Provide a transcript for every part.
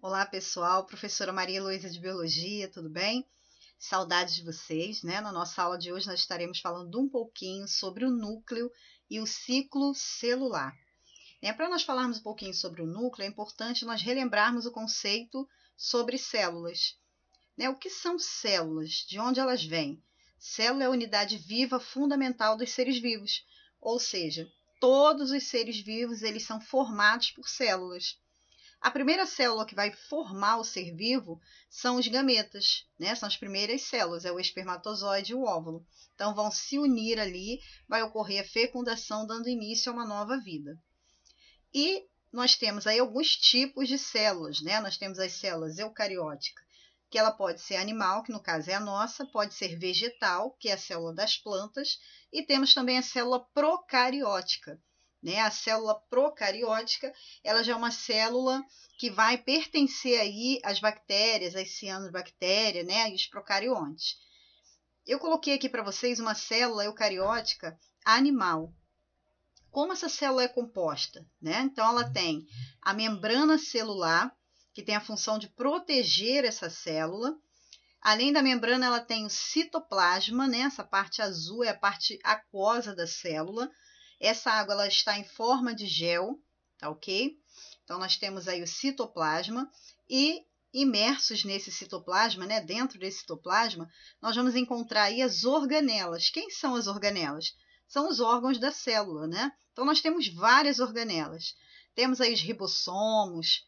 Olá, pessoal. Professora Maria Heloísa de Biologia, tudo bem? Saudades de vocês, né? Na nossa aula de hoje nós estaremos falando um pouquinho sobre o núcleo e o ciclo celular. Para nós falarmos um pouquinho sobre o núcleo, é importante nós relembrarmos o conceito sobre células. O que são células? De onde elas vêm? Célula é a unidade viva fundamental dos seres vivos, ou seja, todos os seres vivos eles são formados por células. A primeira célula que vai formar o ser vivo são os gametas, né? São as primeiras células, é o espermatozoide e o óvulo. Então vão se unir ali, vai ocorrer a fecundação, dando início a uma nova vida. E nós temos aí alguns tipos de células, né? Nós temos as células eucarióticas, que ela pode ser animal, que no caso é a nossa, pode ser vegetal, que é a célula das plantas, e temos também a célula procariótica. A célula procariótica, ela já é uma célula que vai pertencer aí às bactérias, às cianobactérias, e os procariontes. Eu coloquei aqui para vocês uma célula eucariótica animal. Como essa célula é composta? Então, ela tem a membrana celular, que tem a função de proteger essa célula. Além da membrana, ela tem o citoplasma, essa parte azul é a parte aquosa da célula. Essa água ela está em forma de gel, tá ok? Então, nós temos aí o citoplasma e imersos nesse citoplasma, dentro desse citoplasma, nós vamos encontrar aí as organelas. Quem são as organelas? São os órgãos da célula, Então, nós temos várias organelas. Temos aí os ribossomos,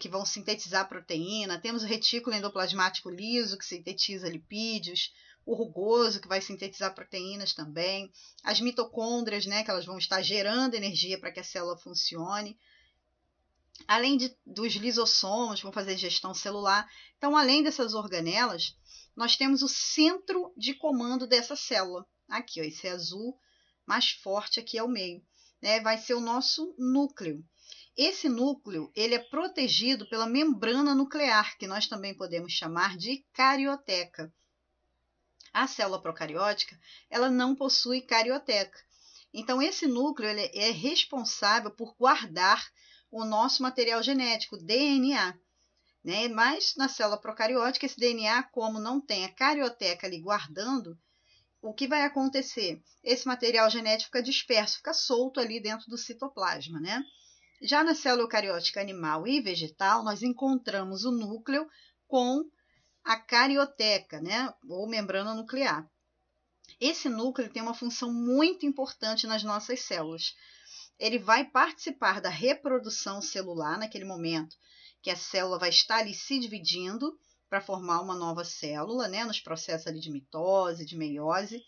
que vão sintetizar proteína. Temos o retículo endoplasmático liso, que sintetiza lipídios. O rugoso, que vai sintetizar proteínas também. As mitocôndrias, que elas vão estar gerando energia para que a célula funcione. Além dos lisossomos, que vão fazer gestão celular. Então, além dessas organelas, nós temos o centro de comando dessa célula. Aqui, ó, esse azul mais forte aqui ao meio. Vai ser o nosso núcleo. Esse núcleo ele é protegido pela membrana nuclear, que nós também podemos chamar de carioteca. A célula procariótica ela não possui carioteca. Então, esse núcleo ele é responsável por guardar o nosso material genético, DNA. Mas na célula procariótica, esse DNA, como não tem a carioteca ali guardando, o que vai acontecer? Esse material genético fica disperso, fica solto ali dentro do citoplasma, Já na célula eucariótica animal e vegetal, nós encontramos o núcleo com a carioteca, ou membrana nuclear. Esse núcleo tem uma função muito importante nas nossas células. Ele vai participar da reprodução celular naquele momento que a célula vai estar ali se dividindo para formar uma nova célula, nos processos ali de mitose, de meiose,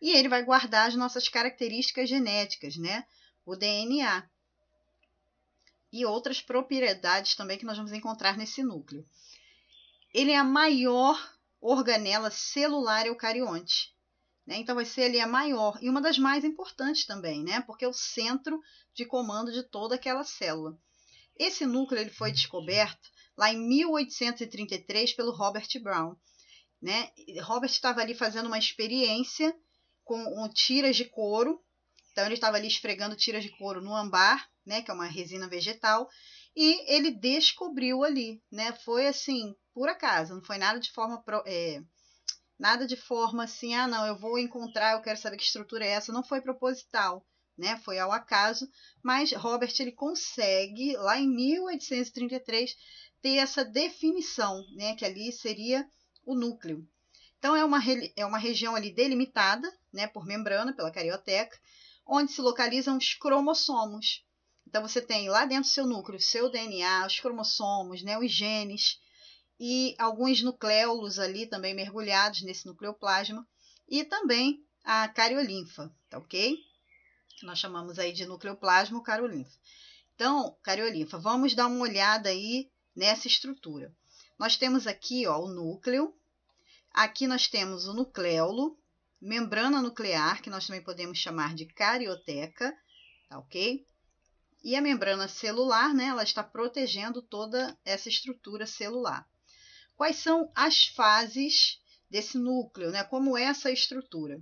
e ele vai guardar as nossas características genéticas, o DNA, e outras propriedades também que nós vamos encontrar nesse núcleo. Ele é a maior organela celular eucarionte, Então, vai ser ali a maior e uma das mais importantes também, Porque é o centro de comando de toda aquela célula. Esse núcleo ele foi descoberto lá em 1833 pelo Robert Brown. Robert estava ali fazendo uma experiência com tiras de couro. Então, ele estava ali esfregando tiras de couro no âmbar, que é uma resina vegetal, e ele descobriu ali, Foi assim, por acaso, não foi nada de forma assim, não, eu vou encontrar, eu quero saber que estrutura é essa. Não foi proposital, foi ao acaso, mas Robert ele consegue, lá em 1833, ter essa definição, que ali seria o núcleo. Então, é uma região ali delimitada, por membrana, pela carioteca, onde se localizam os cromossomos. Então, você tem lá dentro do seu núcleo, o seu DNA, os cromossomos, os genes, e alguns nucléolos ali também mergulhados nesse nucleoplasma, e também a cariolinfa, tá ok? Que nós chamamos aí de nucleoplasma ou cariolinfa. Então, cariolinfa, vamos dar uma olhada aí nessa estrutura. Nós temos aqui, ó, o núcleo, aqui nós temos o nucleolo, membrana nuclear, que nós também podemos chamar de carioteca, tá ok? E a membrana celular, ela está protegendo toda essa estrutura celular. Quais são as fases desse núcleo, Como é essa estrutura?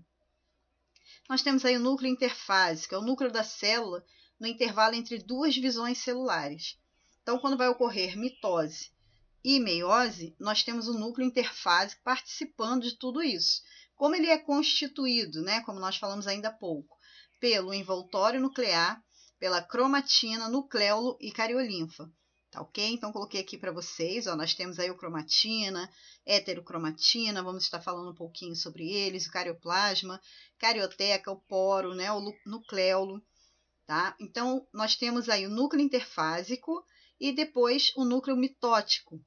Nós temos aí o núcleo interfásico, é o núcleo da célula no intervalo entre duas visões celulares. Então, quando vai ocorrer mitose e meiose, nós temos o núcleo interfásico participando de tudo isso. Como ele é constituído, né, como nós falamos ainda há pouco, pelo envoltório nuclear, pela cromatina, nucleolo e cariolinfa. Tá ok? Então, coloquei aqui para vocês, ó, nós temos aí o cromatina, heterocromatina, vamos estar falando um pouquinho sobre eles, o carioplasma, carioteca, o poro, né, o nucleolo, tá? Então, nós temos aí o núcleo interfásico e depois o núcleo mitótico.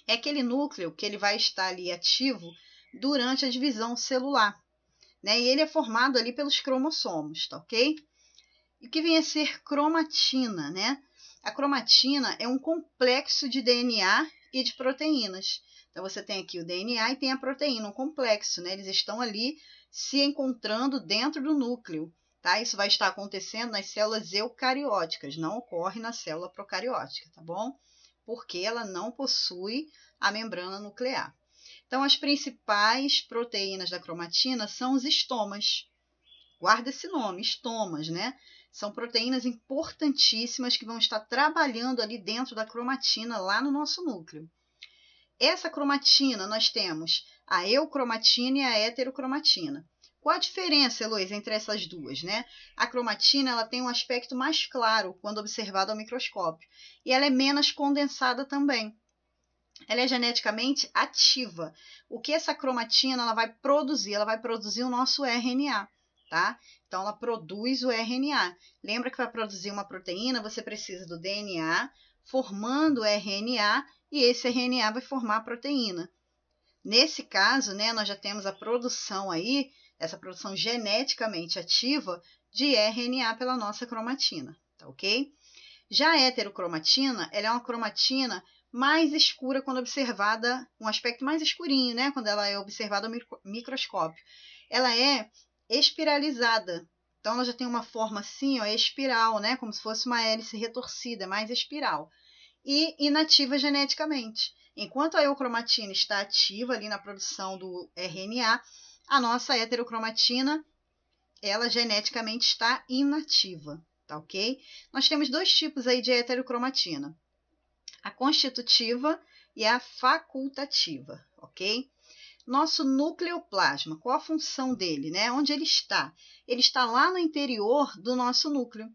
É aquele núcleo que ele vai estar ali ativo durante a divisão celular, né? E ele é formado ali pelos cromossomos, tá ok? E o que vem a ser cromatina, né? A cromatina é um complexo de DNA e de proteínas. Então, você tem aqui o DNA e tem a proteína, um complexo, né? Eles estão ali se encontrando dentro do núcleo, tá? Isso vai estar acontecendo nas células eucarióticas, não ocorre na célula procariótica, tá bom? Porque ela não possui a membrana nuclear. Então, as principais proteínas da cromatina são os estomas. Guarda esse nome, estomas, né? São proteínas importantíssimas que vão estar trabalhando ali dentro da cromatina, lá no nosso núcleo. Essa cromatina, nós temos a eucromatina e a heterocromatina. Qual a diferença, Heloísa, entre essas duas, né? A cromatina, ela tem um aspecto mais claro quando observada ao microscópio. E ela é menos condensada também. Ela é geneticamente ativa. O que essa cromatina ela vai produzir? Ela vai produzir o nosso RNA, tá? Então, ela produz o RNA. Lembra que para produzir uma proteína, você precisa do DNA formando o RNA e esse RNA vai formar a proteína. Nesse caso, né, nós já temos a produção aí, essa produção geneticamente ativa de RNA pela nossa cromatina, tá ok? Já a heterocromatina, ela é uma cromatina mais escura quando observada, um aspecto mais escurinho, né? Quando ela é observada ao microscópio. Ela é espiralizada. Então, ela já tem uma forma assim, ó, espiral, né? Como se fosse uma hélice retorcida, mais espiral. E inativa geneticamente. Enquanto a eucromatina está ativa ali na produção do RNA, a nossa heterocromatina, ela geneticamente está inativa, tá ok? Nós temos dois tipos aí de heterocromatina. A constitutiva e a facultativa, ok? Nosso nucleoplasma, qual a função dele, né? Onde ele está? Ele está lá no interior do nosso núcleo.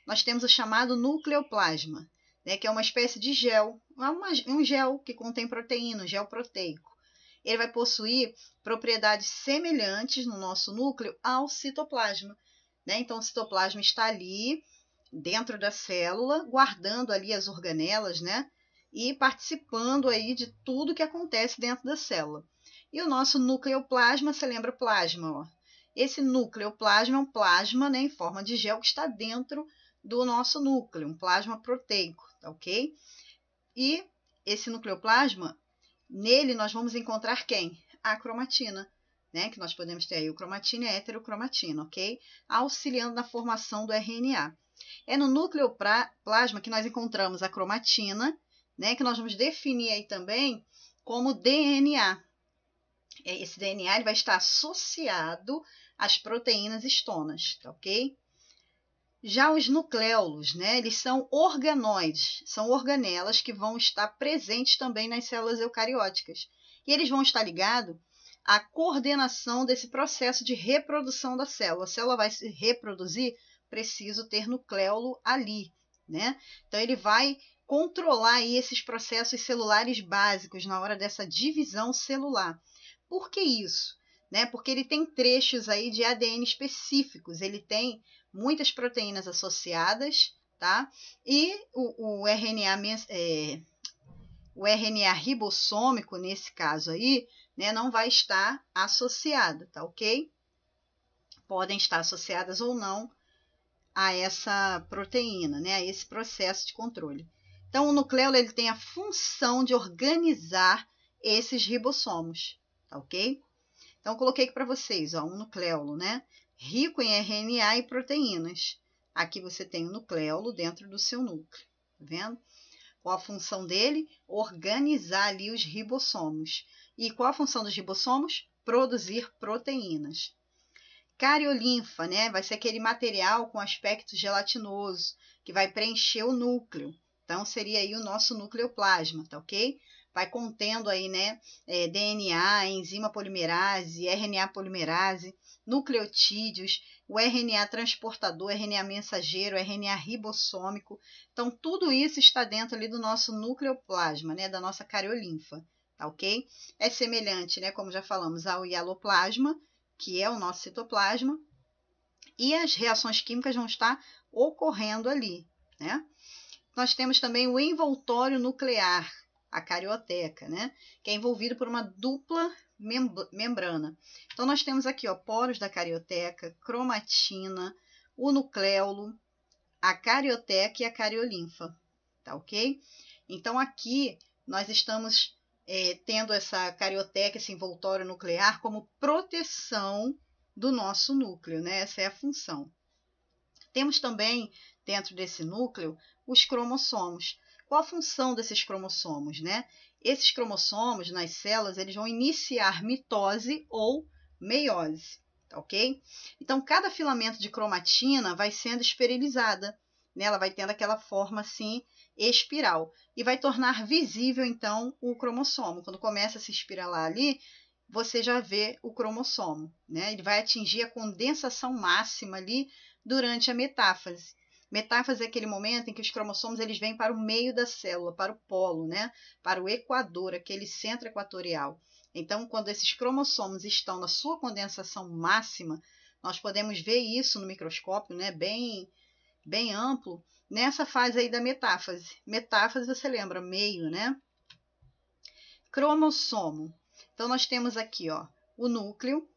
Nós temos o chamado nucleoplasma, né? Que é uma espécie de gel, um gel que contém proteína, um gel proteico. Ele vai possuir propriedades semelhantes no nosso núcleo ao citoplasma, né? Então, o citoplasma está ali dentro da célula, guardando ali as organelas, né? E participando aí de tudo que acontece dentro da célula. E o nosso nucleoplasma, você lembra plasma, ó. Esse nucleoplasma é um plasma, né, em forma de gel que está dentro do nosso núcleo, um plasma proteico, tá ok? E esse nucleoplasma, nele nós vamos encontrar quem? A cromatina, né? Que nós podemos ter aí o cromatina e a heterocromatina, ok? Auxiliando na formação do RNA. É no nucleoplasma que nós encontramos a cromatina, né? Que nós vamos definir aí também como DNA. Esse DNA ele vai estar associado às proteínas estonas, tá ok? Já os nucleolos, né, eles são organoides, são organelas que vão estar presentes também nas células eucarióticas. E eles vão estar ligados à coordenação desse processo de reprodução da célula. A célula vai se reproduzir, preciso ter nucleolo ali, né? Então, ele vai controlar aí esses processos celulares básicos na hora dessa divisão celular. Por que isso? Né? Porque ele tem trechos aí de ADN específicos, ele tem muitas proteínas associadas, tá? E o RNA ribossômico, nesse caso aí, né, não vai estar associado, tá ok? Podem estar associadas ou não a essa proteína, né, a esse processo de controle. Então, o nucleolo ele tem a função de organizar esses ribossomos, tá ok? Então, eu coloquei aqui para vocês, ó, um nucleolo, né? Rico em RNA e proteínas. Aqui você tem o nucleolo dentro do seu núcleo, tá vendo? Qual a função dele? Organizar ali os ribossomos. E qual a função dos ribossomos? Produzir proteínas. Cariolinfa, né? Vai ser aquele material com aspecto gelatinoso que vai preencher o núcleo, Então, seria aí o nosso nucleoplasma, tá ok? Vai contendo aí, né, DNA, enzima polimerase, RNA polimerase, nucleotídeos, o RNA transportador, RNA mensageiro, RNA ribossômico. Então, tudo isso está dentro ali do nosso nucleoplasma, né, da nossa cariolinfa, tá ok? É semelhante, né, como já falamos, ao hialoplasma, que é o nosso citoplasma, e as reações químicas vão estar ocorrendo ali, né? Nós temos também o envoltório nuclear, a carioteca, né? Que é envolvido por uma dupla membrana. Então, nós temos aqui, ó, poros da carioteca, cromatina, o nucleolo, a carioteca e a cariolinfa, tá ok? Então, aqui nós estamos tendo essa carioteca, esse envoltório nuclear, como proteção do nosso núcleo, né? Essa é a função. Temos também, dentro desse núcleo, os cromossomos. Qual a função desses cromossomos, né? Esses cromossomos, nas células, eles vão iniciar mitose ou meiose, tá ok? Então, cada filamento de cromatina vai sendo esterilizada, né? Ela vai tendo aquela forma, assim, espiral. E vai tornar visível, então, o cromossomo. Quando começa a se espiralar ali, você já vê o cromossomo, né? Ele vai atingir a condensação máxima ali durante a metáfase. Metáfase é aquele momento em que os cromossomos eles vêm para o meio da célula, para o polo, né? Para o equador, aquele centro equatorial. Então, quando esses cromossomos estão na sua condensação máxima, nós podemos ver isso no microscópio, né? Bem amplo, nessa fase aí da metáfase. Metáfase, você lembra, meio, né? Cromossomo. Então, nós temos aqui, ó, o núcleo,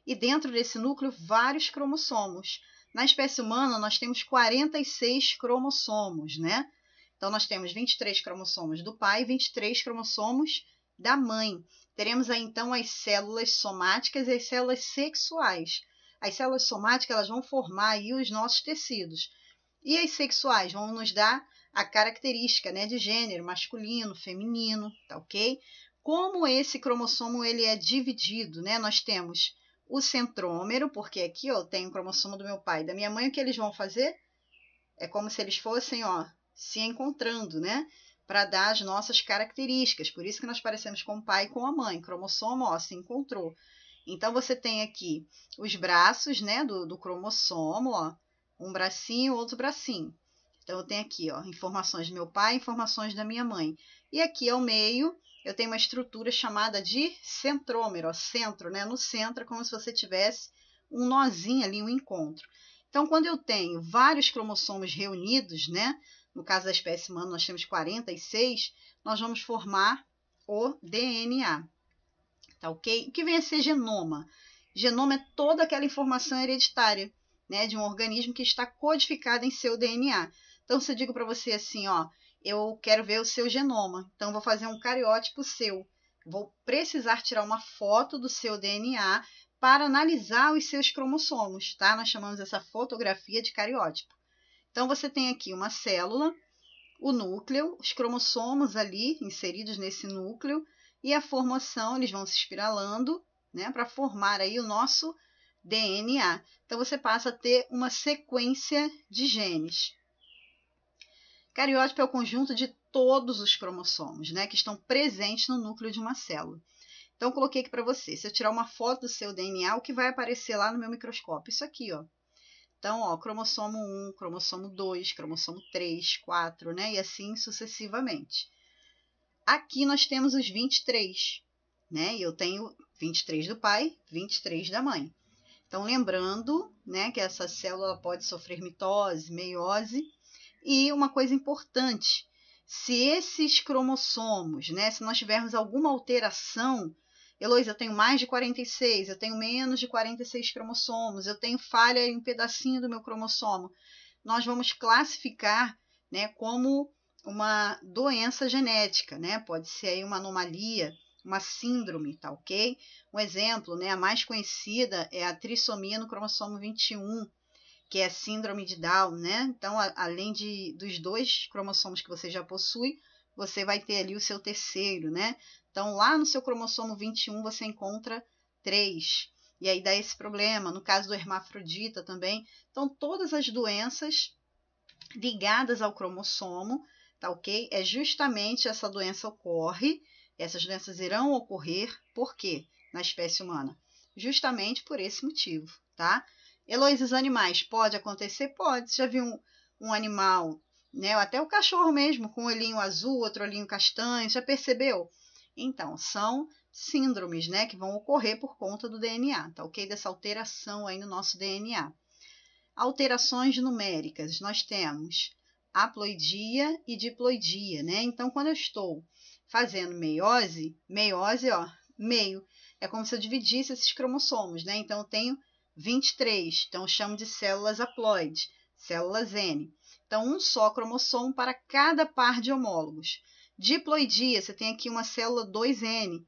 e dentro desse núcleo, vários cromossomos. Na espécie humana, nós temos 46 cromossomos, né? Então, nós temos 23 cromossomos do pai e 23 cromossomos da mãe. Teremos aí, então, as células somáticas e as células sexuais. As células somáticas elas vão formar aí os nossos tecidos. E as sexuais vão nos dar a característica, né, de gênero, masculino, feminino, tá ok? Como esse cromossomo ele é dividido, né? Nós temos o centrômero, porque aqui ó, tem o cromossomo do meu pai e da minha mãe, o que eles vão fazer? É como se eles fossem ó, se encontrando, né? Para dar as nossas características. Por isso que nós parecemos com o pai e com a mãe. Cromossomo ó, se encontrou. Então você tem aqui os braços, né, do cromossomo, ó, um bracinho, outro bracinho. Então eu tenho aqui ó, informações do meu pai, informações da minha mãe. E aqui ao meio eu tenho uma estrutura chamada de centrômero, ó, centro, né? No centro é como se você tivesse um nozinho ali, um encontro. Então, quando eu tenho vários cromossomos reunidos, né? No caso da espécie humana, nós temos 46, nós vamos formar o DNA, tá ok? O que vem a ser genoma? Genoma é toda aquela informação hereditária, né? De um organismo que está codificada em seu DNA. Então, se eu digo para você assim, ó, eu quero ver o seu genoma. Então, vou fazer um cariótipo seu. Vou precisar tirar uma foto do seu DNA para analisar os seus cromossomos, tá? Nós chamamos essa fotografia de cariótipo. Então, você tem aqui uma célula, o núcleo, os cromossomos ali inseridos nesse núcleo e a formação, eles vão se espiralando, né? Para formar aí o nosso DNA. Então, você passa a ter uma sequência de genes. Cariótipo é o conjunto de todos os cromossomos, né, que estão presentes no núcleo de uma célula. Então, eu coloquei aqui para você. Se eu tirar uma foto do seu DNA, o que vai aparecer lá no meu microscópio? Isso aqui, ó. Então, ó, cromossomo 1, cromossomo 2, cromossomo 3, 4, né, e assim sucessivamente. Aqui nós temos os 23, né, e eu tenho 23 do pai, 23 da mãe. Então, lembrando, né, que essa célula pode sofrer mitose, meiose. E uma coisa importante, se esses cromossomos, né, se nós tivermos alguma alteração, Heloísa, eu tenho mais de 46, eu tenho menos de 46 cromossomos, eu tenho falha em um pedacinho do meu cromossomo, nós vamos classificar, né, como uma doença genética, né? Pode ser aí uma anomalia, uma síndrome, tá ok? Um exemplo, né, a mais conhecida é a trissomia no cromossomo 21, que é a síndrome de Down, né? Então, além dos 2 cromossomos que você já possui, você vai ter ali o seu terceiro, né? Então, lá no seu cromossomo 21, você encontra 3. E aí dá esse problema. No caso do hermafrodita também. Então, todas as doenças ligadas ao cromossomo. tá ok? É justamente essa doença ocorre, essas doenças irão ocorrer, por quê? Na espécie humana. Justamente por esse motivo, tá? Heloísa, os animais, pode acontecer? Pode. Você já viu um animal, né? Até o cachorro mesmo, com um olhinho azul, outro olhinho castanho, já percebeu? Então, são síndromes, né, que vão ocorrer por conta do DNA, tá ok? Dessa alteração aí no nosso DNA. Alterações numéricas, nós temos haploidia e diploidia, né? Então, quando eu estou fazendo meiose, ó, meio, é como se eu dividisse esses cromossomos, né? Então, eu tenho 23, então eu chamo de células haploide, células N. Então, um só cromossomo para cada par de homólogos. Diploidia, você tem aqui uma célula 2N.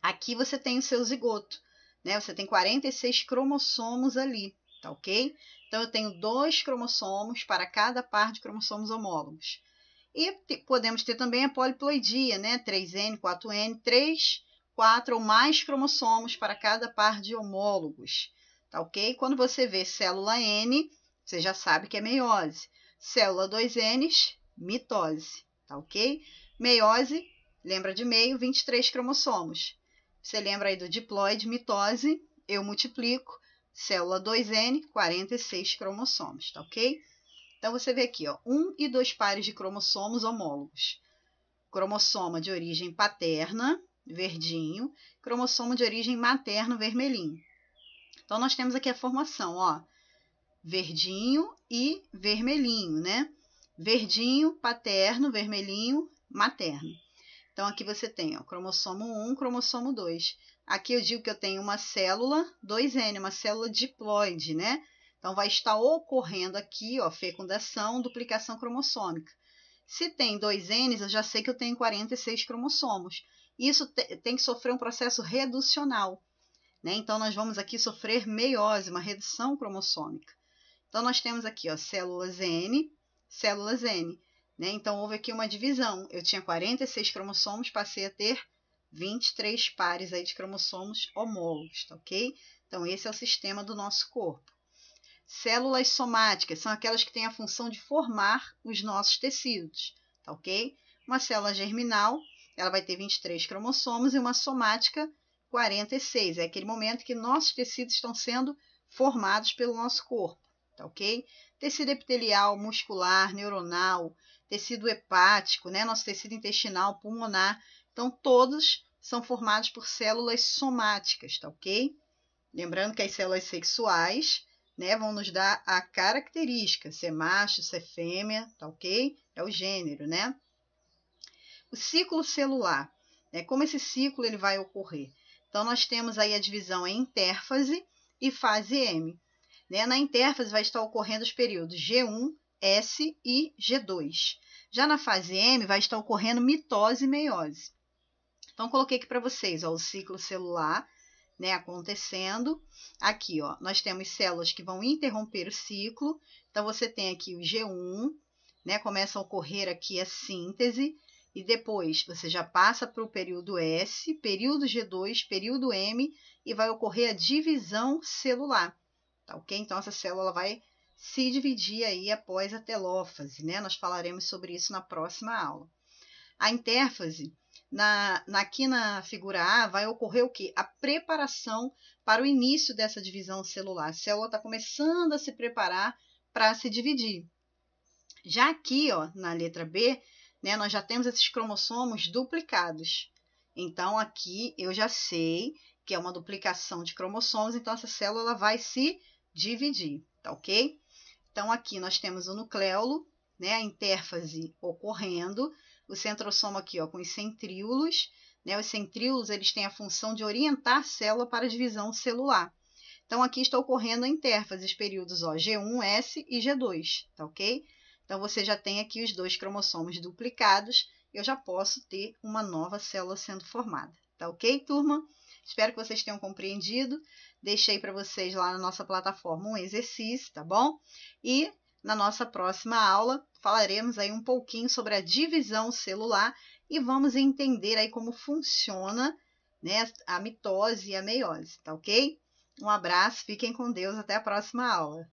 Aqui você tem o seu zigoto, né? Você tem 46 cromossomos ali, tá ok? Então, eu tenho 2 cromossomos para cada par de cromossomos homólogos. E podemos ter também a poliploidia, né? 3N, 4N, 3, 4 ou mais cromossomos para cada par de homólogos, tá ok? Quando você vê célula N, você já sabe que é meiose. Célula 2N, mitose, tá ok? Meiose, lembra de meio, 23 cromossomos. Você lembra aí do diploide, mitose, eu multiplico, célula 2N, 46 cromossomos, tá ok? Então, você vê aqui, ó, 1 e 2 pares de cromossomos homólogos. Cromossoma de origem paterna, verdinho, cromossomo de origem materna, vermelhinho. Então, nós temos aqui a formação, ó, verdinho e vermelhinho, né? Verdinho, paterno, vermelhinho, materno. Então, aqui você tem, ó, cromossomo 1, cromossomo 2. Aqui eu digo que eu tenho uma célula 2N, uma célula diploide, né? Então, vai estar ocorrendo aqui, ó, fecundação, duplicação cromossômica. Se tem 2 N's, eu já sei que eu tenho 46 cromossomos. Isso tem que sofrer um processo reducional, né? Então, nós vamos aqui sofrer meiose, uma redução cromossômica. Então, nós temos aqui, ó, células N, né? Então, houve aqui uma divisão. Eu tinha 46 cromossomos, passei a ter 23 pares aí de cromossomos homólogos, tá ok? Então, esse é o sistema do nosso corpo. Células somáticas são aquelas que têm a função de formar os nossos tecidos, tá ok? Uma célula germinal, ela vai ter 23 cromossomos e uma somática 46. É aquele momento que nossos tecidos estão sendo formados pelo nosso corpo, tá ok? Tecido epitelial, muscular, neuronal, tecido hepático, né? Nosso tecido intestinal, pulmonar. Então, todos são formados por células somáticas, tá ok? Lembrando que as células sexuais, né, vão nos dar a característica, se é macho, se é fêmea, tá ok? É o gênero, né? O ciclo celular, né? Como esse ciclo ele vai ocorrer? Então, nós temos aí a divisão em intérfase e fase M. Né? Na intérfase vai estar ocorrendo os períodos G1, S e G2. Já na fase M vai estar ocorrendo mitose e meiose. Então, coloquei aqui para vocês, ó, o ciclo celular, né, acontecendo. Aqui, ó, nós temos células que vão interromper o ciclo. Então, você tem aqui o G1, né, começa a ocorrer aqui a síntese, e depois você já passa para o período S, período G2, período M, e vai ocorrer a divisão celular, tá ok? Então, essa célula vai se dividir aí após a telófase, né? Nós falaremos sobre isso na próxima aula. A intérfase, aqui na figura A, vai ocorrer o quê? A preparação para o início dessa divisão celular. A célula está começando a se preparar para se dividir. Já aqui, ó, na letra B, né, nós já temos esses cromossomos duplicados. Então, aqui eu já sei que é uma duplicação de cromossomos, então essa célula vai se dividir, tá ok? Então, aqui nós temos o nucleolo, né, a intérfase ocorrendo, o centrosoma aqui, ó, com os centríolos, né? Os centríolos, eles têm a função de orientar a célula para a divisão celular. Então, aqui está ocorrendo a intérfase, os períodos, ó, G1, S e G2, tá ok? Então, você já tem aqui os 2 cromossomos duplicados, eu já posso ter uma nova célula sendo formada, tá ok, turma? Espero que vocês tenham compreendido. Deixei para vocês lá na nossa plataforma um exercício, tá bom? E na nossa próxima aula, falaremos aí um pouquinho sobre a divisão celular e vamos entender aí como funciona, né, a mitose e a meiose, tá ok? Um abraço, fiquem com Deus, até a próxima aula.